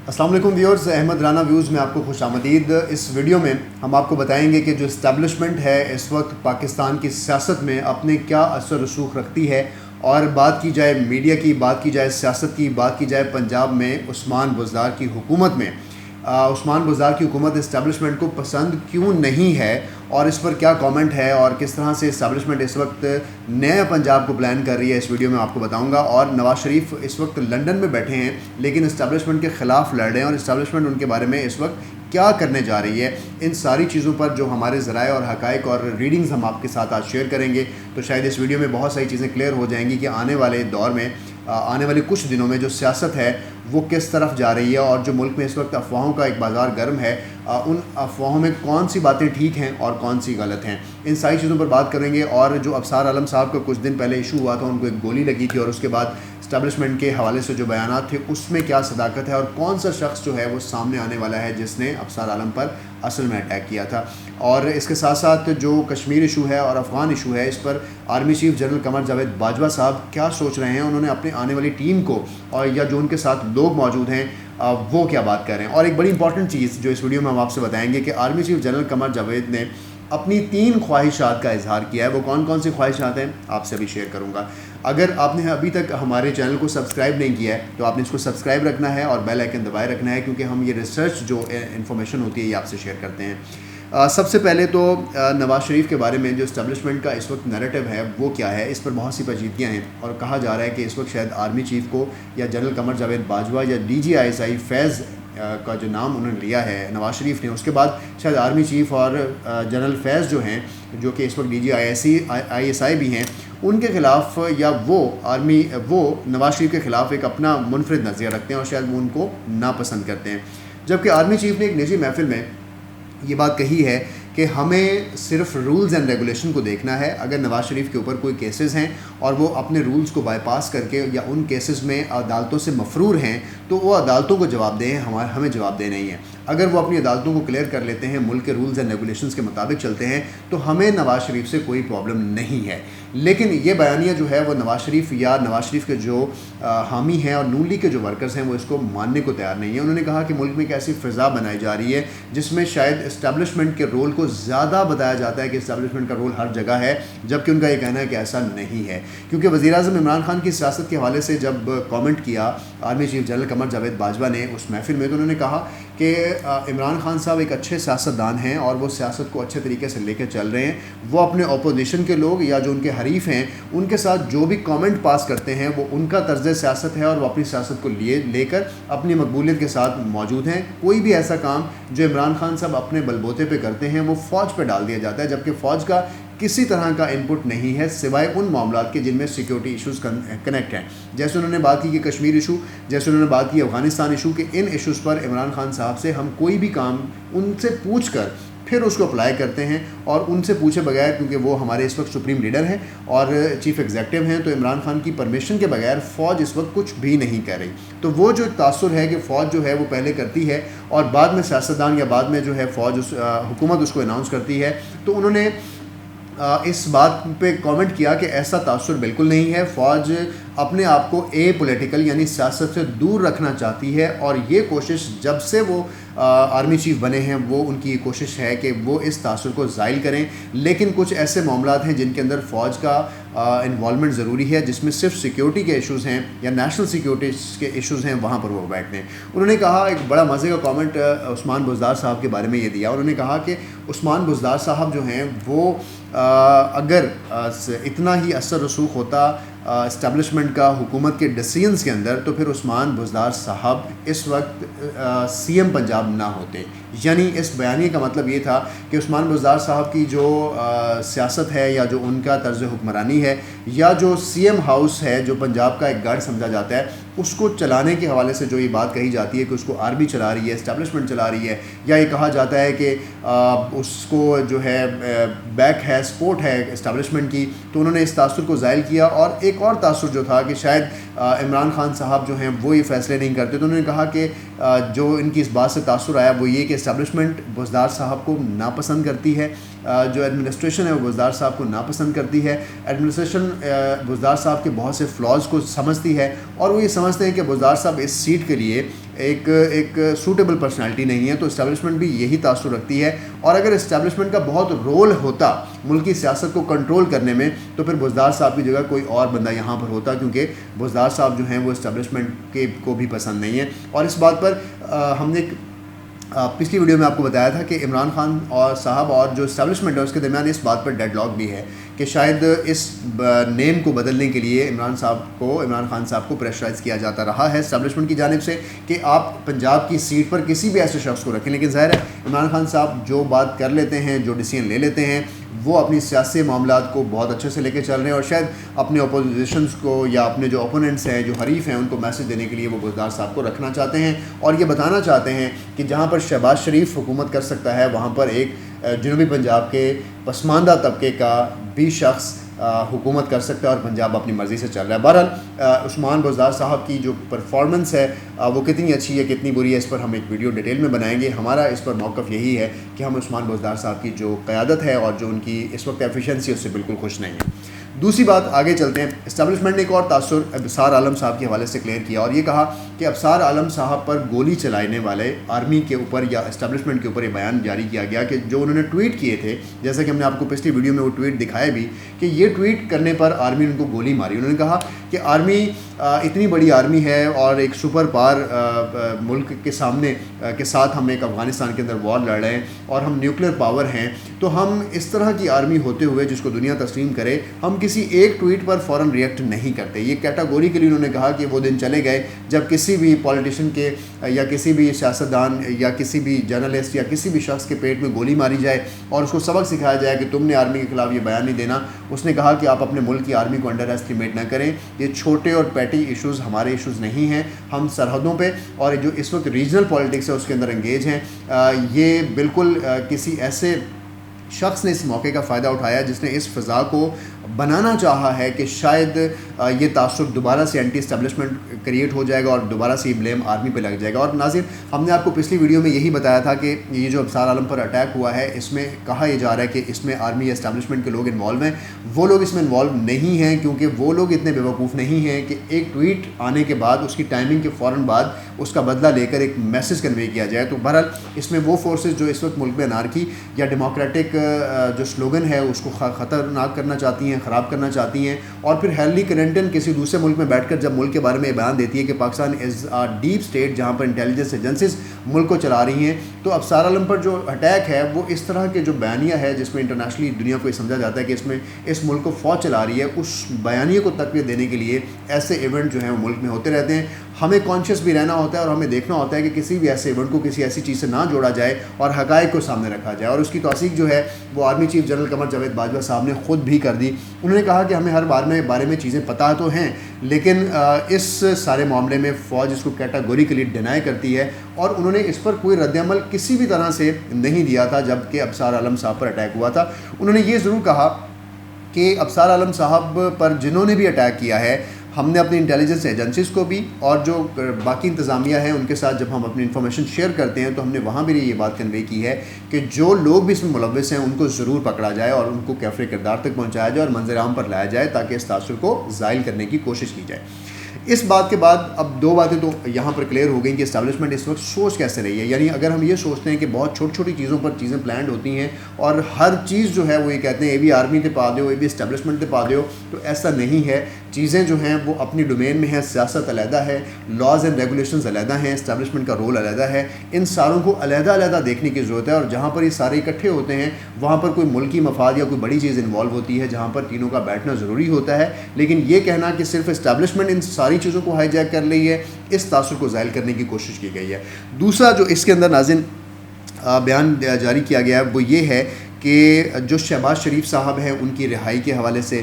السلام علیکم viewers, Ahmad Rana views میں آپ کو خوش آمدید۔ اس ویڈیو میں ہم آپ کو بتائیں گے کہ جو اسٹیبلشمنٹ ہے اس وقت پاکستان کی سیاست میں اپنے کیا اثر رسوخ رکھتی ہے، اور بات کی جائے میڈیا کی، بات کی جائے سیاست کی، بات کی جائے پنجاب میں عثمان بزدار کی حکومت میں عثمان بزدار کی حکومت اسٹیبلشمنٹ کو پسند کیوں نہیں ہے، اور اس پر کیا کامنٹ ہے، اور کس طرح سے اسٹیبلشمنٹ اس وقت نیا پنجاب کو پلان کر رہی ہے، اس ویڈیو میں آپ کو بتاؤں گا۔ اور نواز شریف اس وقت لندن میں بیٹھے ہیں لیکن اسٹیبلشمنٹ کے خلاف لڑ رہے ہیں، اور اسٹیبلشمنٹ ان کے بارے میں اس وقت کیا کرنے جا رہی ہے، ان ساری چیزوں پر جو ہمارے ذرائع اور حقائق اور ریڈنگز ہم آپ کے ساتھ آج شیئر کریں گے، تو شاید اس ویڈیو میں بہت ساری چیزیں کلیئر ہو جائیں گی کہ آنے والے دور میں، آنے والے کچھ دنوں میں جو سیاست ہے وہ کس طرف جا رہی ہے، اور جو ملک میں اس وقت افواہوں کا ایک بازار گرم ہے، ان افواہوں میں کون سی باتیں ٹھیک ہیں اور کون سی غلط ہیں، ان ساری چیزوں پر بات کریں گے۔ اور جو ابصار عالم صاحب کا کچھ دن پہلے ایشو ہوا تھا، ان کو ایک گولی لگی تھی، اور اس کے بعد اسٹیبلشمنٹ کے حوالے سے جو بیانات تھے اس میں کیا صداقت ہے، اور کون سا شخص جو ہے وہ سامنے آنے والا ہے جس نے ابصار عالم پر اصل میں اٹیک کیا تھا۔ اور اس کے ساتھ ساتھ جو کشمیر ایشو ہے اور افغان ایشو ہے، اس پر army chief general Qamar Javed Bajwa sahab کیا سوچ رہے ہیں، انہوں نے اپنے آنے والی ٹیم کو، اور یا جو ان کے ساتھ لوگ موجود ہیں وہ کیا بات کر رہے ہیں۔ اور ایک بڑی امپورٹنٹ چیز جو اس ویڈیو میں ہم آپ سے بتائیں گے کہ army chief general Qamar Javed نے اپنی 3 خواہشات کا اظہار کیا ہے۔ وہ کون کون سی خواہشات ہیں آپ سے بھی شیئر کروں گا۔ اگر آپ نے ابھی تک ہمارے چینل کو سبسکرائب نہیں کیا ہے تو آپ نے اس کو سبسکرائب رکھنا ہے اور بیل آئیکن دبائے رکھنا ہے، کیونکہ ہم یہ ریسرچ جو انفارمیشن ہوتی ہے یہ آپ سے شیئر کرتے ہیں۔ سب سے پہلے تو نواز شریف کے بارے میں جو اسٹیبلشمنٹ کا اس وقت نیریٹو ہے وہ کیا ہے، اس پر بہت سی پیچیدگیاں ہیں، اور کہا جا رہا ہے کہ اس وقت شاید آرمی چیف کو یا جنرل قمر جاوید باجوہ یا DGI فیض کا جو نام انہوں نے لیا ہے نواز شریف نے، اس کے بعد شاید آرمی چیف اور جنرل فیض جو ہیں، جو کہ اس وقت DGI بھی ہیں، ان کے خلاف یا وہ نواز شریف کے خلاف ایک اپنا منفرد نظریہ رکھتے ہیں، اور شاید وہ ان کو ناپسند کرتے ہیں۔ جبکہ آرمی چیف نے ایک نجی محفل میں یہ بات کہی ہے کہ ہمیں صرف رولز اینڈ ریگولیشن کو دیکھنا ہے۔ اگر نواز شریف کے اوپر کوئی کیسز ہیں اور وہ اپنے رولز کو بائی پاس کر کے یا ان کیسز میں عدالتوں سے مفرور ہیں تو وہ عدالتوں کو جواب دیں، ہمیں جواب دے نہیں ہے۔ اگر وہ اپنی عدالتوں کو کلیئر کر لیتے ہیں، ملک کے رولز اینڈ ریگولیشنز کے مطابق چلتے ہیں، تو ہمیں نواز شریف سے کوئی پرابلم نہیں ہے۔ لیکن یہ بیانیہ جو ہے وہ نواز شریف یا نواز شریف کے جو حامی ہیں اور نون لیگ کے جو ورکرز ہیں وہ اس کو ماننے کو تیار نہیں ہیں۔ انہوں نے کہا کہ ملک میں ایک ایسی فضا بنائی جا رہی ہے جس میں شاید اسٹیبلشمنٹ کے رول کو زیادہ بتایا جاتا ہے کہ اسٹیبلشمنٹ کا رول ہر جگہ ہے، جبکہ ان کا یہ کہنا ہے کہ ایسا نہیں ہے۔ کیونکہ وزیر اعظم عمران خان کی سیاست کے حوالے سے جب کامنٹ کیا army chief general Qamar Javed Bajwa نے اس محفل میں، تو انہوں نے کہا کہ عمران خان صاحب ایک اچھے سیاستدان ہیں اور وہ سیاست کو اچھے طریقے سے لے کے چل رہے ہیں۔ وہ اپنے اپوزیشن کے لوگ یا جو ان کے حریف ہیں ان کے ساتھ جو بھی کامنٹ پاس کرتے ہیں وہ ان کا طرز سیاست ہے، اور وہ اپنی سیاست کو لے کر اپنی مقبولیت کے ساتھ موجود ہیں۔ کوئی بھی ایسا کام جو عمران خان صاحب اپنے بلبوتے پہ کرتے ہیں وہ فوج پہ ڈال دیا جاتا ہے، جبکہ فوج کا کسی طرح کا انپٹ نہیں ہے سوائے ان معاملات کے جن میں سیکیورٹی ایشوز کنیکٹ ہیں۔ جیسے انہوں نے بات کی کہ کشمیر ایشو، جیسے انہوں نے بات کی افغانستان ایشو، کہ ان ایشوز پر عمران خان صاحب سے ہم کوئی بھی کام ان سے پوچھ کر پھر اس کو اپلائی کرتے ہیں، اور ان سے پوچھے بغیر، کیونکہ وہ ہمارے اس وقت سپریم لیڈر ہیں اور چیف ایگزیکٹو ہیں، تو عمران خان کی پرمیشن کے بغیر فوج اس وقت کچھ بھی نہیں کر رہی۔ تو وہ جو تاثر ہے کہ فوج جو ہے وہ پہلے کرتی ہے اور بعد میں سیاستدان یا بعد میں جو ہے فوج حکومت اس کو اناؤنس کرتی ہے، تو انہوں نے اس بات پہ کامنٹ کیا کہ ایسا تاثر بالکل نہیں ہے۔ فوج اپنے آپ کو پولیٹیکل یعنی سیاست سے دور رکھنا چاہتی ہے، اور یہ کوشش جب سے وہ آرمی چیف بنے ہیں وہ ان کی یہ کوشش ہے کہ وہ اس تاثر کو زائل کریں۔ لیکن کچھ ایسے معاملات ہیں جن کے اندر فوج کا انوالومنٹ ضروری ہے، جس میں صرف سیکیورٹی کے ایشوز ہیں یا نیشنل سیکیورٹی کے ایشوز ہیں، وہاں پر وہ بیٹھتے ہیں۔ انہوں نے کہا، ایک بڑا مزے کا کامنٹ عثمان بزدار صاحب کے بارے میں یہ دیا، انہوں نے کہا کہ عثمان بزدار صاحب جو ہیں وہ اگر اتنا ہی اثر رسوخ ہوتا اسٹیبلشمنٹ کا حکومت کے ڈیسیژنز کے اندر تو پھر عثمان بزدار صاحب اس وقت CM پنجاب نہ ہوتے۔ یعنی اس بیانیے کا مطلب یہ تھا کہ عثمان بزدار صاحب کی جو سیاست ہے یا جو ان کا طرز حکمرانی ہے یا جو CM ہاؤس ہے جو پنجاب کا ایک گڑھ سمجھا جاتا ہے، اس کو چلانے کے حوالے سے جو یہ بات کہی جاتی ہے کہ اس کو آرمی چلا رہی ہے، اسٹیبلشمنٹ چلا رہی ہے، یا یہ کہا جاتا ہے کہ اس کو جو ہے بیک ہے، سپورٹ ہے اسٹیبلشمنٹ کی، تو انہوں نے اس تاثر کو زائل کیا۔ اور ایک اور تاثر جو تھا کہ شاید عمران خان صاحب جو ہیں وہ یہ فیصلے نہیں کرتے، تو انہوں نے کہا کہ جو ان کی اس بات سے تاثر آیا وہ یہ کہ اسٹیبلشمنٹ بزدار صاحب کو ناپسند کرتی ہے, جو ایڈمنسٹریشن ہے وہ بزدار صاحب کو ناپسند کرتی ہے. ایڈمنسٹریشن بزدار صاحب کے بہت سے فلاز کو سمجھتی ہے, اور وہ یہ سمجھتے ہیں کہ بزدار صاحب اس سیٹ کے لیے ایک سوٹیبل پرسنالٹی نہیں ہے. تو اسٹیبلشمنٹ بھی یہی تاثر رکھتی ہے, اور اگر اسٹیبلشمنٹ کا بہت رول ہوتا ملکی سیاست کو کنٹرول کرنے میں تو پھر بزدار صاحب کی جگہ کوئی اور بندہ یہاں پر ہوتا, کیونکہ بزدار صاحب جو ہیں وہ اسٹیبلشمنٹ کو بھی پسند نہیں ہے. اور اس بات پر ہم نے پچھلی ویڈیو میں آپ کو بتایا تھا کہ عمران خان اور صاحب اور جو اسٹیبلشمنٹ ہے اس کے درمیان اس بات پر ڈیڈ لاک بھی ہے کہ شاید اس نیم کو بدلنے کے لیے عمران خان صاحب کو پریشرائز کیا جاتا رہا ہے اسٹیبلشمنٹ کی جانب سے کہ آپ پنجاب کی سیٹ پر کسی بھی ایسے شخص کو رکھیں. لیکن ظاہر ہے عمران خان صاحب جو بات کر لیتے ہیں, جو ڈیسیژن لے لیتے ہیں, وہ اپنی سیاسی معاملات کو بہت اچھے سے لے کے چل رہے ہیں, اور شاید اپنے اپوزیشنس کو یا اپنے جو اپوننٹس ہیں, جو حریف ہیں, ان کو میسج دینے کے لیے وہ بزدار صاحب کو رکھنا چاہتے ہیں, اور یہ بتانا چاہتے ہیں کہ جہاں پر شہباز شریف حکومت کر سکتا ہے وہاں پر ایک جنوبی پنجاب کے پسماندہ طبقے کا بھی شخص حکومت کر سکتا ہے, اور پنجاب اپنی مرضی سے چل رہا ہے. بہرحال عثمان بزدار صاحب کی جو پرفارمنس ہے وہ کتنی اچھی ہے کتنی بری ہے اس پر ہم ایک ویڈیو ڈیٹیل میں بنائیں گے. ہمارا اس پر موقف یہی ہے کہ ہم عثمان بزدار صاحب کی جو قیادت ہے اور جو ان کی اس وقت ایفیشنسی اس سے بالکل خوش نہیں ہیں. دوسری بات آگے چلتے ہیں. اسٹیبلشمنٹ نے ایک اور تاثر ابصار عالم صاحب کے حوالے سے کلیئر کیا, اور یہ کہا کہ ابصار عالم صاحب پر گولی چلانے والے آرمی کے اوپر یا اسٹیبلشمنٹ کے اوپر یہ بیان جاری کیا گیا کہ جو انہوں نے ٹویٹ کیے تھے, جیسا کہ ہم نے آپ کو پچھلی ویڈیو میں وہ ٹویٹ دکھایا بھی, کہ یہ ٹویٹ کرنے پر آرمی نے ان کو گولی ماری. انہوں نے کہا کہ آرمی اتنی بڑی آرمی ہے اور ایک سپر پاور ملک کے سامنے کے ساتھ ہم ایک افغانستان کے اندر وار لڑ رہے ہیں اور ہم نیوکلیر پاور ہیں, تو ہم اس طرح کی آرمی ہوتے ہوئے جس کو دنیا تسلیم کرے ہم کسی ایک ٹویٹ پر فوراً ریئیکٹ نہیں کرتے. یہ کیٹاگوریکلی انہوں نے کہا کہ وہ دن چلے گئے جب کسی بھی پولیٹیشین کے یا کسی بھی سیاستدان یا کسی بھی جرنلسٹ یا کسی بھی شخص کے پیٹ میں گولی ماری جائے اور اس کو سبق سکھایا جائے کہ تم نے آرمی کے خلاف یہ بیان نہیں دینا. اس نے کہا کہ آپ اپنے ملک کی آرمی کو انڈر ایسٹیمیٹ نہ کریں, یہ چھوٹے اور پیٹی ایشوز ہمارے ایشوز نہیں ہیں, ہم سرحدوں پہ اور جو اس وقت ریجنل پالیٹکس ہے اس کے اندر انگیج ہیں. یہ بالکل کسی ایسے شخص نے اس موقع کا فائدہ اٹھایا جس نے اس فضا کو بنانا چاہا ہے کہ شاید یہ تعصب دوبارہ سے اینٹی اسٹیبلشمنٹ کریٹ ہو جائے گا اور دوبارہ سے یہ بلیم آرمی پہ لگ جائے گا. اور ناظرین, ہم نے آپ کو پچھلی ویڈیو میں یہی بتایا تھا کہ یہ جو ابصار عالم پر اٹیک ہوا ہے اس میں کہا یہ جا رہا ہے کہ اس میں آرمی یا اسٹیبلشمنٹ کے لوگ انوالو ہیں. وہ لوگ اس میں انوالو نہیں ہیں, کیونکہ وہ لوگ اتنے بیوقوف نہیں ہیں کہ ایک ٹویٹ آنے کے بعد اس کی ٹائمنگ کے فوراً بعد اس کا بدلہ لے کر ایک میسج کنوے کیا جائے. تو بہرحال اس میں وہ فورسز جو اس وقت ملک میں انارکی یا ڈیموکریٹک جو سلوگن ہے اس کو خطرناک کرنا چاہتی ہیں, خراب کرنا چاہتی ہیں, اور پھر ہیلری کلنٹن کسی دوسرے ملک میں بیٹھ کر جب ملک کے بارے میں بیان دیتی ہے کہ پاکستان از اے ڈیپ اسٹیٹ جہاں پر انٹیلیجنس ایجنسیز ملک کو چلا رہی ہیں, تو ابصار عالم پر جو اٹیک ہے وہ اس طرح کے جو بیانیہ ہے جس میں انٹرنیشنلی دنیا کو یہ سمجھا جاتا ہے کہ اس میں اس ملک کو فوج چلا رہی ہے, اس بیانیے کو تقویت دینے کے لیے ایسے ایونٹ جو ہیں وہ ملک میں ہوتے رہتے ہیں. ہمیں کانشیس بھی رہنا ہوتا ہے اور ہمیں دیکھنا ہوتا ہے کہ کسی بھی ایسے ایونٹ کو کسی ایسی چیز سے نہ جوڑا جائے اور حقائق کو سامنے رکھا جائے. اور اس کی توثیق جو ہے وہ army chief general Qamar Javed Bajwa صاحب نے خود بھی کر دی. انہوں نے کہا کہ ہمیں ہر بارے میں چیزیں پتہ تو ہیں, لیکن اس سارے معاملے میں فوج اس کو کیٹاگوریکلی ڈینائی کرتی ہے, اور انہوں نے اس پر کوئی رد عمل کسی بھی طرح سے نہیں دیا تھا جب کہ ابصار عالم صاحب پر اٹیک ہوا تھا. انہوں نے یہ ضرور کہا کہ ابصار عالم صاحب پر جنہوں نے بھی اٹیک کیا ہے ہم نے اپنی انٹیلیجنس ایجنسیز کو بھی اور جو باقی انتظامیہ ہیں ان کے ساتھ جب ہم اپنی انفارمیشن شیئر کرتے ہیں تو ہم نے وہاں بھی یہ بات کنوے کی ہے کہ جو لوگ بھی اس میں ملوث ہیں ان کو ضرور پکڑا جائے اور ان کو کیفر کردار تک پہنچایا جائے اور منظر عام پر لایا جائے تاکہ اس تاثر کو زائل کرنے کی کوشش کی جائے. اس بات کے بعد اب دو باتیں تو یہاں پر کلیئر ہو گئیں کہ اسٹیبلشمنٹ اس وقت سوچ کیسے رہی ہے. یعنی اگر ہم یہ سوچتے ہیں کہ بہت چھوٹی چھوٹی چیزوں پر چیزیں پلانڈ ہوتی ہیں اور ہر چیز جو ہے وہ یہ کہتے ہیں یہ بھی آرمی تے پا دیو, یہ بھی اسٹیبلشمنٹ تے پا دیو, تو ایسا نہیں ہے. چیزیں جو ہیں وہ اپنی ڈومین میں ہیں, سیاست علیحدہ ہے, لاز اینڈ ریگولیشنز علیحدہ ہیں, اسٹیبلشمنٹ کا رول علیحدہ ہے. ان ساروں کو علیحدہ علیحدہ دیکھنے کی ضرورت ہے, اور جہاں پر یہ سارے اکٹھے ہوتے ہیں وہاں پر کوئی ملکی مفاد یا کوئی بڑی چیز انوالو ہوتی ہے جہاں پر تینوں کا بیٹھنا ضروری ہوتا ہے. لیکن یہ کہنا کہ صرف اسٹیبلشمنٹ ان ساری چیزوں کو ہائی جیک کر رہی ہے, اس تاثر کو زائل کرنے کی کوشش کی گئی ہے. دوسرا جو اس کے اندر ناظرین بیان جاری کیا گیا ہے وہ یہ ہے کہ جو شہباز شریف صاحب ہیں ان کی رہائی کے حوالے سے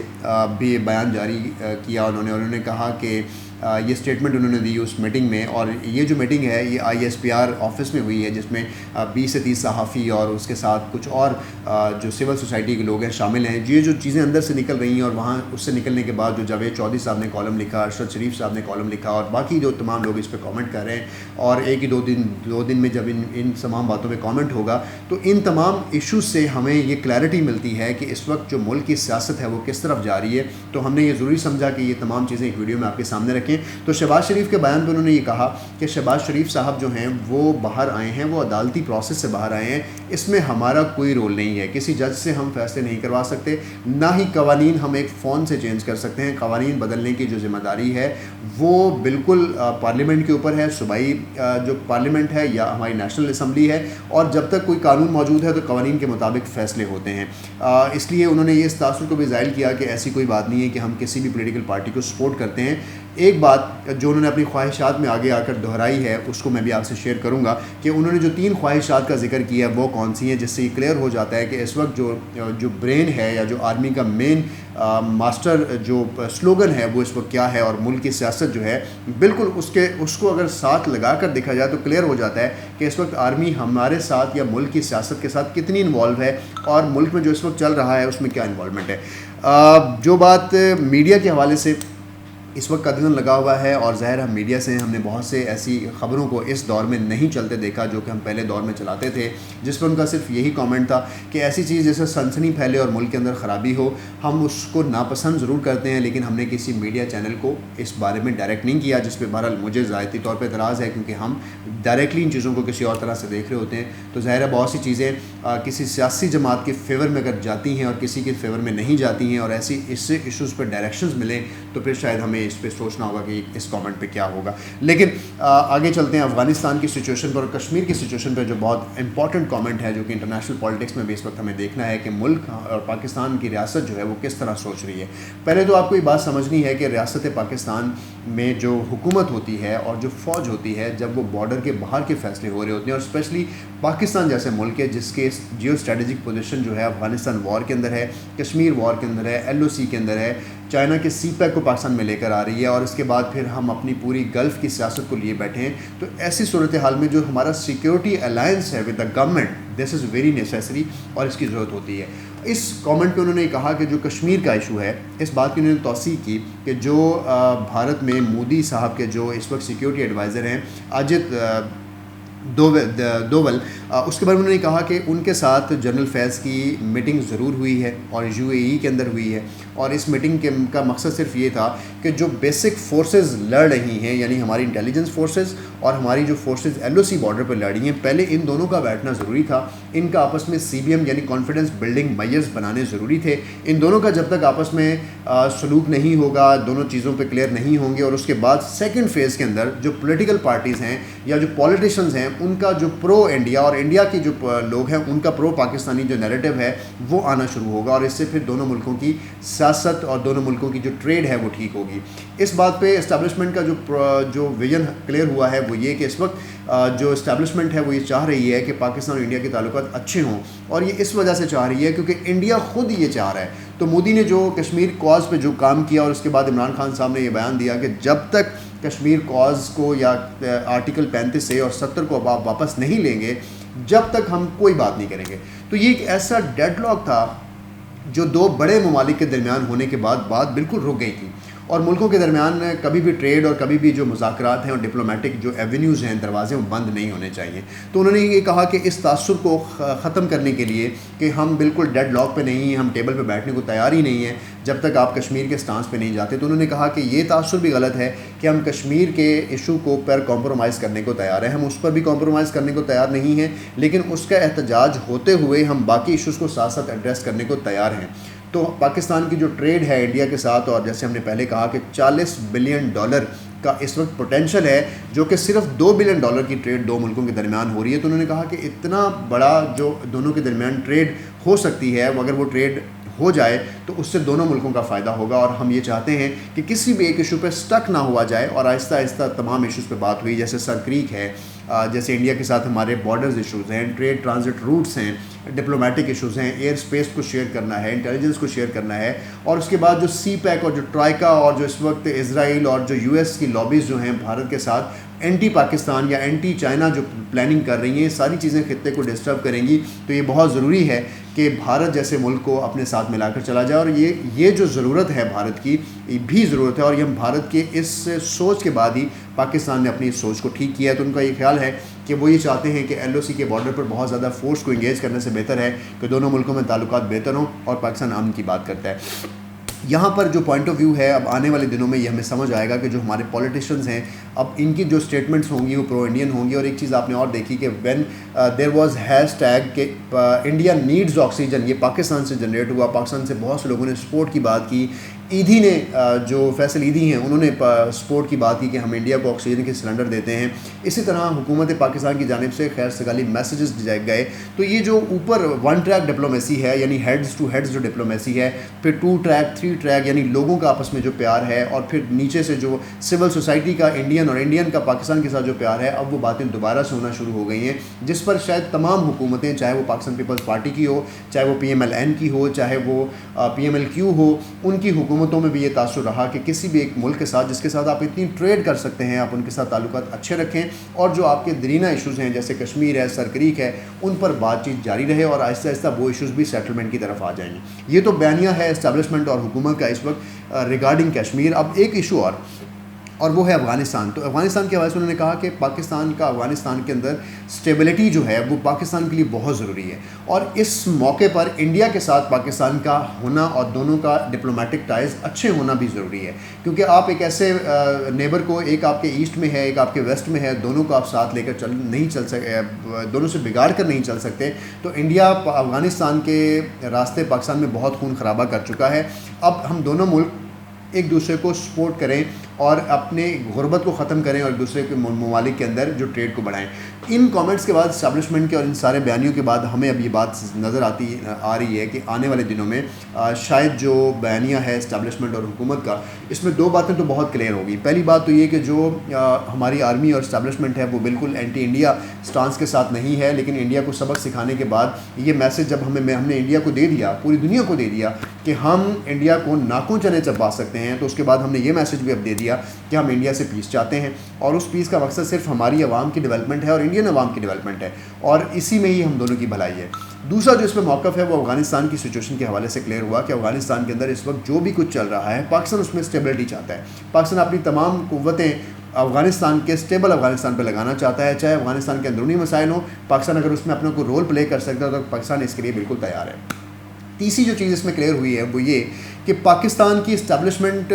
بھی بیان جاری کیا انہوں نے کہا کہ یہ اسٹیٹمنٹ انہوں نے دی اس میٹنگ میں. اور یہ جو میٹنگ ہے یہ ISPR آفس میں ہوئی ہے, جس میں 20 سے 30 صحافی اور اس کے ساتھ کچھ اور جو سول سوسائٹی کے لوگ ہیں شامل ہیں. یہ جو چیزیں اندر سے نکل رہی ہیں, اور وہاں اس سے نکلنے کے بعد جو جاوید چودھری صاحب نے کالم لکھا, ارشد شریف صاحب نے کالم لکھا, اور باقی جو تمام لوگ اس پہ کامنٹ کر رہے ہیں, اور ایک ہی دو دن میں جب ان تمام باتوں پہ کامنٹ ہوگا تو ان تمام ایشوز سے ہمیں یہ کلیئرٹی ملتی ہے کہ اس وقت جو ملک کی سیاست ہے وہ کس طرف جا رہی ہے. تو ہم نے یہ ضروری سمجھا کہ یہ تمام چیزیں ایک ویڈیو میں آپ کے سامنے رکھیں. تو شہباز شریف کے بیان پہ انہوں نے یہ کہا کہ شہباز شریف صاحب جو ہیں وہ باہر آئے ہیں, وہ عدالتی پروسیس سے باہر آئے ہیں, اس میں ہمارا کوئی رول نہیں ہے. کسی جج سے ہم فیصلے نہیں کروا سکتے, نہ ہی قوانین ہم ایک فون سے چینج کر سکتے ہیں. قوانین بدلنے کی جو ذمہ داری ہے وہ بالکل پارلیمنٹ کے اوپر ہے, صوبائی جو پارلیمنٹ ہے یا ہماری نیشنل اسمبلی ہے, اور جب تک کوئی قانون موجود ہے تو قوانین کے مطابق فیصلے ہوتے ہیں. اس لیے انہوں نے یہ اس تاثر کو بھی ظاہر کیا کہ ایسی کوئی بات نہیں ہے کہ ہم کسی بھی پولیٹیکل پارٹی کو سپورٹ کرتے ہیں. ایک بات جو انہوں نے اپنی خواہشات میں آگے آ کر دہرائی ہے اس کو میں بھی آپ سے شیئر کروں گا کہ انہوں نے جو 3 خواہشات کا ذکر کیا ہے وہ کون سی ہیں, جس سے یہ کلیئر ہو جاتا ہے کہ اس وقت جو برین ہے یا جو آرمی کا مین ماسٹر جو سلوگن ہے وہ اس وقت کیا ہے, اور ملک کی سیاست جو ہے بالکل اس کو اگر ساتھ لگا کر دیکھا جائے تو کلیئر ہو جاتا ہے کہ اس وقت آرمی ہمارے ساتھ یا ملک کی سیاست کے ساتھ کتنی انوالو ہے, اور ملک میں جو اس وقت چل رہا ہے اس میں کیا انوالومنٹ ہے. جو بات میڈیا کے حوالے سے اس وقت قدم لگا ہوا ہے, اور ظاہر ہم میڈیا سے ہم نے بہت سے ایسی خبروں کو اس دور میں نہیں چلتے دیکھا جو کہ ہم پہلے دور میں چلاتے تھے, جس پر ان کا صرف یہی کامنٹ تھا کہ ایسی چیز جیسے سنسنی پھیلے اور ملک کے اندر خرابی ہو, ہم اس کو ناپسند ضرور کرتے ہیں, لیکن ہم نے کسی میڈیا چینل کو اس بارے میں ڈائریکٹ نہیں کیا, جس پہ بہرحال مجھے ذاتی طور پہ اعتراض ہے, کیونکہ ہم ڈائریکٹلی ان چیزوں کو کسی اور طرح سے دیکھ رہے ہوتے ہیں. تو ظاہر ہے بہت سی چیزیں کسی سیاسی جماعت کے فیور میں اگر جاتی ہیں اور کسی کے فیور میں نہیں جاتی ہیں, اور ایسی اس سے ایشوز پہ ڈائریکشنز ملیں تو پھر شاید ہمیں اس پہ سوچنا ہوگا کہ اس کامنٹ پہ کیا ہوگا. لیکن آگے چلتے ہیں افغانستان کی سچویشن پر اور کشمیر کی سچویشن پہ, جو بہت امپورٹنٹ کامنٹ ہے جو کہ انٹرنیشنل پالیٹکس میں بھی اس وقت ہمیں دیکھنا ہے کہ ملک اور پاکستان کی ریاست جو ہے وہ کس طرح سوچ رہی ہے. پہلے تو آپ کو یہ بات سمجھنی ہے کہ ریاست پاکستان میں جو حکومت ہوتی ہے اور جو فوج ہوتی ہے, جب وہ بارڈر کے باہر کے فیصلے ہو رہے ہوتے ہیں, اور اسپیشلی پاکستان جیسے ملک ہے جس کے جیو اسٹریٹجک پوزیشن جو ہے افغانستان وار کے اندر ہے, کشمیر وار کے اندر ہے, LOC کے اندر ہے, چائنا کے CPEC کو پاکستان میں لے کر آ رہی ہے, اور اس کے بعد پھر ہم اپنی پوری گلف کی سیاست کو لیے بیٹھے ہیں. تو ایسی صورتحال میں جو ہمارا سیکیورٹی الائنس ہے with the government, this is very necessary, اور اس کی ضرورت ہوتی ہے. اس کامنٹ پہ انہوں نے کہا کہ جو کشمیر کا ایشو ہے, اس بات کی انہوں نے توثیق کی کہ جو بھارت میں مودی صاحب کے جو اس وقت سیکیورٹی ایڈوائزر ہیں اجت دوول, اس کے بارے میں انہوں نے کہا کہ ان کے ساتھ جنرل فیض کی میٹنگ ضرور ہوئی ہے اور UAE کے اندر ہوئی ہے, اور اس میٹنگ کا مقصد صرف یہ تھا کہ جو بیسک فورسز لڑ رہی ہیں, یعنی ہماری انٹیلیجنس فورسز اور ہماری جو فورسز LOC بارڈر پر لڑ رہی ہیں, پہلے ان دونوں کا بیٹھنا ضروری تھا. ان کا آپس میں CBM یعنی کانفیڈنس بلڈنگ میئرز بنانے ضروری تھے. ان دونوں کا جب تک آپس میں سلوک نہیں ہوگا, دونوں چیزوں پہ کلیئر نہیں ہوں گے, اور اس کے بعد سیکنڈ فیز کے اندر جو پولیٹیکل پارٹیز ہیں یا جو پولیٹیشنز ہیں ان کا جو پرو انڈیا اور انڈیا کی جو لوگ ہیں ان کا پرو پاکستانی جو نیریٹو ہے وہ آنا شروع ہوگا, اور اس سے پھر دونوں ملکوں کی سیاست اور دونوں ملکوں کی جو ٹریڈ ہے وہ ٹھیک ہوگی. اس بات پہ اسٹیبلشمنٹ کا جو ویژن کلیئر ہوا ہے وہ یہ کہ اس وقت جو اسٹیبلشمنٹ ہے وہ یہ چاہ رہی ہے کہ پاکستان اور انڈیا کے تعلقات اچھے ہوں, اور یہ اس وجہ سے چاہ رہی ہے کیونکہ انڈیا خود یہ چاہ رہا ہے. تو مودی نے جو کشمیر کاز پہ جو کام کیا, اور اس کے بعد عمران خان صاحب نے یہ بیان دیا کہ جب تک کشمیر کاز کو یا آرٹیکل 35 اور 70 کو آپ واپس نہیں لیں گے, جب تک ہم کوئی بات نہیں کریں گے. تو یہ ایک ایسا ڈیڈ لاک تھا جو 2 بڑے ممالک کے درمیان ہونے کے بعد بات بالکل رک گئی تھی, اور ملکوں کے درمیان کبھی بھی ٹریڈ اور کبھی بھی جو مذاکرات ہیں اور ڈپلومیٹک جو ایونیوز ہیں, دروازے, وہ بند نہیں ہونے چاہیے. تو انہوں نے یہ کہا کہ اس تاثر کو ختم کرنے کے لیے کہ ہم بالکل ڈیڈ لاک پہ نہیں ہیں, ہم ٹیبل پہ بیٹھنے کو تیار ہی نہیں ہیں جب تک آپ کشمیر کے سٹانس پہ نہیں جاتے. تو انہوں نے کہا کہ یہ تاثر بھی غلط ہے کہ ہم کشمیر کے ایشو کو پر کمپرومائز کرنے کو تیار ہیں, ہم اس پر بھی کمپرومائز کرنے کو تیار نہیں ہیں, لیکن اس کا احتجاج ہوتے ہوئے ہم باقی ایشوز کو ساتھ ساتھ ایڈریس کرنے کو تیار ہیں. تو پاکستان کی جو ٹریڈ ہے انڈیا کے ساتھ, اور جیسے ہم نے پہلے کہا کہ $40 بلین کا اس وقت پوٹینشیل ہے, جو کہ صرف $2 بلین کی ٹریڈ 2 ملکوں کے درمیان ہو رہی ہے. تو انہوں نے کہا کہ اتنا بڑا جو دونوں کے درمیان ٹریڈ ہو سکتی ہے, اگر وہ ٹریڈ ہو جائے تو اس سے دونوں ملکوں کا فائدہ ہوگا, اور ہم یہ چاہتے ہیں کہ کسی بھی ایک ایشو پہ سٹک نہ ہوا جائے, اور آہستہ آہستہ تمام ایشوز پہ بات ہوئی. جیسے سر کریک ہے, جیسے انڈیا کے ساتھ ہمارے بارڈرز ایشوز ہیں, ٹریڈ ٹرانزٹ روٹس ہیں, ڈپلومیٹک ایشوز ہیں, ایئر اسپیس کو شیئر کرنا ہے, انٹیلیجنس کو شیئر کرنا ہے, اور اس کے بعد جو سی پیک اور جو ٹرائکا اور جو اس وقت اسرائیل اور جو یو ایس کی لابیز جو ہیں بھارت کے ساتھ اینٹی پاکستان یا اینٹی چائنا جو پلاننگ کر رہی ہیں, یہ ساری چیزیں خطے کو ڈسٹرب کریں گی. تو یہ بہت ضروری ہے کہ بھارت جیسے ملک کو اپنے ساتھ ملا کر چلا جائے, اور یہ جو ضرورت ہے بھارت کی بھی ضرورت ہے, اور یہ ہم بھارت کے اس سوچ کے بعد ہی پاکستان نے اپنی اس سوچ کو ٹھیک کیا ہے. تو ان کا یہ خیال ہے کہ وہ یہ چاہتے ہیں کہ ایل او سی کے بارڈر پر بہت زیادہ فورس کو انگیج کرنے سے بہتر ہے کہ دونوں ملکوں میں تعلقات بہتر ہوں, اور پاکستان امن کی بات کرتا ہے. یہاں پر جو پوائنٹ آف ویو ہے اب آنے والے دنوں میں یہ ہمیں سمجھ آئے گا کہ جو ہمارے پولیٹیشینز ہیں اب ان کی جو اسٹیٹمنٹس ہوں گی وہ پرو انڈین ہوں گی. اور ایک چیز آپ نے اور دیکھی کہ when there was hash tag کہ انڈیا نیڈز آکسیجن, یہ پاکستان سے جنریٹ ہوا. پاکستان سے بہت سے لوگوں نے سپورٹ کی بات کی. ایدھی نے جو فیصل ایدھی ہیں انہوں نے سپورٹ کی بات کی کہ ہم انڈیا کو آکسیجن کے سلنڈر دیتے ہیں. اسی طرح حکومت پاکستان کی جانب سے خیر سگالی میسیجز گئے. تو یہ جو اوپر ون ٹریک ڈپلومیسی ہے, یعنی ہیڈز ٹو ہیڈز جو ڈپلومیسی ہے, پھر 2 ٹریک 3 ٹریک یعنی لوگوں کا آپس میں جو پیار ہے, اور پھر نیچے سے جو سول سوسائٹی کا انڈین اور انڈین کا پاکستان کے ساتھ جو پیار ہے, اب وہ باتیں دوبارہ سے ہونا شروع ہو گئی ہیں, جس پر شاید تمام حکومتیں, چاہے وہ پاکستان پیپلز پارٹی کی ہو, چاہے وہ PMLN کی ہو, چاہے وہ PMLQ ہو, ان کی حکومتوں میں بھی یہ تاثر رہا کہ کسی بھی ایک ملک کے ساتھ جس کے ساتھ آپ اتنی ٹریڈ کر سکتے ہیں, آپ ان کے ساتھ تعلقات اچھے رکھیں, اور جو آپ کے درینہ ایشوز ہیں جیسے کشمیر ہے, سرکریک ہے, ان پر بات چیت جاری رہے, اور آہستہ آہستہ وہ ایشوز بھی سیٹلمنٹ کی طرف آ جائیں گے. یہ تو بیانیہ ہے اسٹیبلشمنٹ اور حکومت کا اس وقت ریگارڈنگ کشمیر. اب ایک ایشو اور وہ ہے افغانستان. تو افغانستان کے حوالے سے انہوں نے کہا کہ پاکستان کا افغانستان کے اندر اسٹیبلٹی جو ہے وہ پاکستان کے لیے بہت ضروری ہے, اور اس موقع پر انڈیا کے ساتھ پاکستان کا ہونا اور دونوں کا ڈپلومیٹک ٹائز اچھے ہونا بھی ضروری ہے, کیونکہ آپ ایک ایسے نیبر کو, ایک آپ کے ایسٹ میں ہے, ایک آپ کے ویسٹ میں ہے, دونوں کو آپ ساتھ لے کر نہیں چل سکتے, دونوں سے بگاڑ کر نہیں چل سکتے. تو انڈیا افغانستان کے راستے پاکستان میں بہت خون خرابہ کر چکا ہے. اب ہم دونوں ملک ایک دوسرے کو سپورٹ کریں اور اپنے غربت کو ختم کریں, اور ایک دوسرے کے ممالک کے اندر جو ٹریڈ کو بڑھائیں. ان کامنٹس کے بعد, اسٹیبلشمنٹ کے اور ان سارے بیانیوں کے بعد, ہمیں اب یہ بات نظر آ رہی ہے کہ آنے والے دنوں میں شاید جو بیانیہ ہے اسٹیبلشمنٹ اور حکومت کا, اس میں 2 باتیں تو بہت کلیئر ہوگی. پہلی بات تو یہ کہ جو ہماری آرمی اور اسٹیبلشمنٹ ہے وہ بالکل اینٹی انڈیا سٹانس کے ساتھ نہیں ہے, لیکن انڈیا کو سبق سکھانے کے بعد یہ میسج جب ہم نے انڈیا کو دے دیا, پوری دنیا کو دے دیا کہ ہم انڈیا کو ناکوں چنے چبا سکتے ہیں, تو اس کے بعد ہم نے یہ میسج بھی اب دے دیا کہ ہم انڈیا سے پیس چاہتے ہیں, اور اس پیس کا مقصد صرف ہماری عوام کی ڈیولپمنٹ ہے اور انڈین عوام کی ڈیولپمنٹ ہے, اور اسی میں ہی ہم دونوں کی بھلائی ہے. دوسرا جو اس میں موقف ہے وہ افغانستان کی سچویشن کے حوالے سے کلیئر ہوا کہ افغانستان کے اندر اس وقت جو بھی کچھ چل رہا ہے, پاکستان اس میں اسٹیبلٹی چاہتا ہے. پاکستان اپنی تمام قوتیں افغانستان کے اسٹیبل افغانستان پہ لگانا چاہتا ہے, چاہے افغانستان کے اندرونی مسائل ہوں. پاکستان اگر اس میں اپنے کو رول پلے کر سکتا ہے تو پاکستان اس کے لیے بالکل تیار ہے. تیسری جو چیز اس میں کلیئر ہوئی ہے وہ یہ کہ پاکستان کی اسٹیبلشمنٹ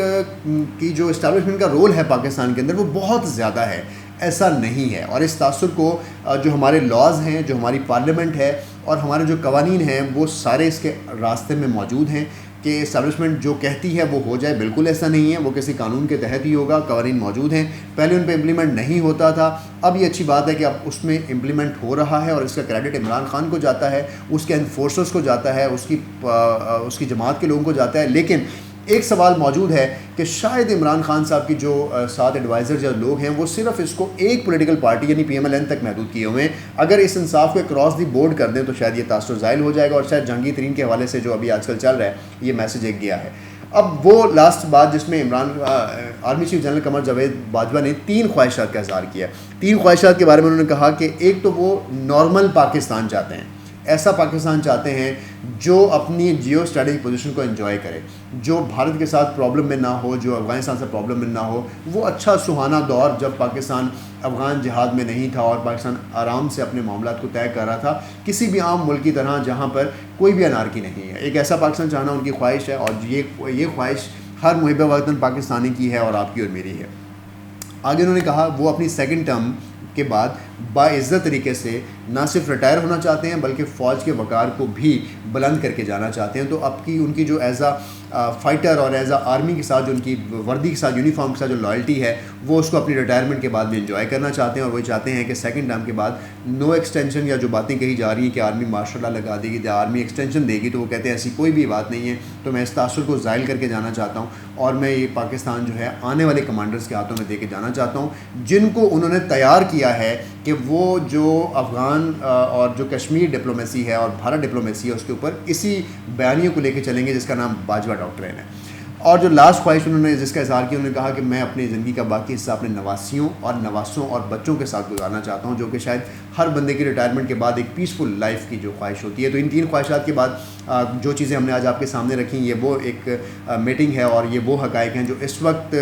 کا رول ہے پاکستان کے اندر وہ بہت زیادہ ہے, ایسا نہیں ہے. اور اس تاثر کو جو ہمارے لاز ہیں, جو ہماری پارلیمنٹ ہے اور ہمارے جو قوانین ہیں, وہ سارے اس کے راستے میں موجود ہیں کہ اسٹیبلشمنٹ جو کہتی ہے وہ ہو جائے. بالکل ایسا نہیں ہے, وہ کسی قانون کے تحت ہی ہوگا. قوانین موجود ہیں, پہلے ان پہ امپلیمنٹ نہیں ہوتا تھا, اب یہ اچھی بات ہے کہ اب اس میں امپلیمنٹ ہو رہا ہے, اور اس کا کریڈٹ عمران خان کو جاتا ہے, اس کے انفورسرز کو جاتا ہے, اس کی جماعت کے لوگوں کو جاتا ہے. لیکن ایک سوال موجود ہے کہ شاید عمران خان صاحب کی جو 7 ایڈوائزر یا لوگ ہیں وہ صرف اس کو ایک پولیٹیکل پارٹی یعنی PMLN تک محدود کیے ہوئے ہیں. اگر اس انصاف کو کراس دی بورڈ کر دیں تو شاید یہ تاثر زائل ہو جائے گا, اور شاید جہانگیر ترین کے حوالے سے جو ابھی آج کل چل رہا ہے یہ میسج ایک گیا ہے. اب وہ لاسٹ بات جس میں army chief general Qamar Javed Bajwa نے 3 خواہشات کا اظہار کیا. 3 خواہشات کے بارے میں انہوں نے کہا کہ ایک تو وہ نارمل پاکستان چاہتے ہیں, ایسا پاکستان چاہتے ہیں جو اپنی جیو اسٹریٹجک پوزیشن کو انجوائے کرے, جو بھارت کے ساتھ پرابلم میں نہ ہو, جو افغانستان سے پرابلم میں نہ ہو. وہ اچھا سہانا دور جب پاکستان افغان جہاد میں نہیں تھا اور پاکستان آرام سے اپنے معاملات کو طے کر رہا تھا کسی بھی عام ملک کی طرح جہاں پر کوئی بھی انارکی نہیں ہے, ایک ایسا پاکستان چاہنا ان کی خواہش ہے. اور یہ خواہش ہر محب وطن پاکستانی کی ہے اور آپ کی اور میری ہے. آگے انہوں نے کہا وہ اپنی سیکنڈ ٹرم کے بعد باعزت طریقے سے نہ صرف ریٹائر ہونا چاہتے ہیں بلکہ فوج کے وقار کو بھی بلند کر کے جانا چاہتے ہیں. تو اب کی ان کی جو ایز اے فائٹر اور ایز اے آرمی کے ساتھ جو ان کی وردی کے ساتھ یونیفارم کے ساتھ جو لائلٹی ہے وہ اس کو اپنی ریٹائرمنٹ کے بعد بھی انجوائے کرنا چاہتے ہیں. اور وہ چاہتے ہیں کہ سیکنڈ ٹرم کے بعد نو ایکسٹینشن یا جو باتیں کہی جا رہی ہیں کہ آرمی مارشل لا لگا دے گی یا آرمی ایکسٹینشن دے گی, تو وہ کہتے ہیں ایسی کوئی بھی بات نہیں ہے. تو میں اس تاثر کو زائل کر کے جانا چاہتا ہوں, اور میں یہ پاکستان جو ہے آنے والے کمانڈرز کے ہاتھوں میں دے کے جانا چاہتا ہوں جن کو انہوں نے تیار کیا ہے کہ وہ جو افغان اور جو کشمیر ڈپلومیسی ہے اور بھارت ڈپلومیسی ہے اس کے اوپر اسی بیانیے کو لے کے چلیں گے جس کا نام باجوہ ڈاکٹرین ہے. اور جو لاسٹ خواہش انہوں نے جس کا اظہار کیا، انہوں نے کہا کہ میں اپنی زندگی کا باقی حصہ اپنے نواسیوں اور نواسوں اور بچوں کے ساتھ گزارنا چاہتا ہوں، جو کہ شاید ہر بندے کی ریٹائرمنٹ کے بعد ایک پیسفل لائف کی جو خواہش ہوتی ہے. تو ان 3 خواہشات کے بعد جو چیزیں ہم نے آج آپ کے سامنے رکھیں، یہ وہ ایک میٹنگ ہے اور یہ وہ حقائق ہیں جو اس وقت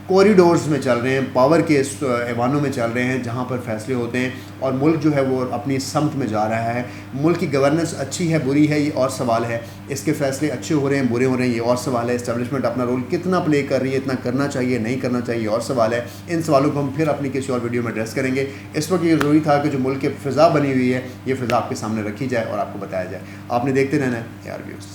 کوریڈورز میں چل رہے ہیں، پاور کے اس ایوانوں میں چل رہے ہیں جہاں پر فیصلے ہوتے ہیں، اور ملک جو ہے وہ اپنی سمت میں جا رہا ہے. ملک کی گورننس اچھی ہے بری ہے یہ اور سوال ہے، اس کے فیصلے اچھے ہو رہے ہیں برے ہو رہے ہیں یہ اور سوال ہے. اسٹیبلشمنٹ اپنا رول کتنا پلے کر رہی ہے، اتنا کرنا چاہیے نہیں کرنا چاہیے اور سوال ہے. ان سوالوں کو ہم پھر اپنی کسی اور ویڈیو میں ایڈریس کریں گے. اس وقت یہ ضروری تھا کہ جو ملک کی فضا بنی ہوئی ہے یہ فضا آپ کے سامنے رکھی جائے اور آپ کو بتایا جائے. آپ نے دیکھتے رہنا ہے AR ویوز.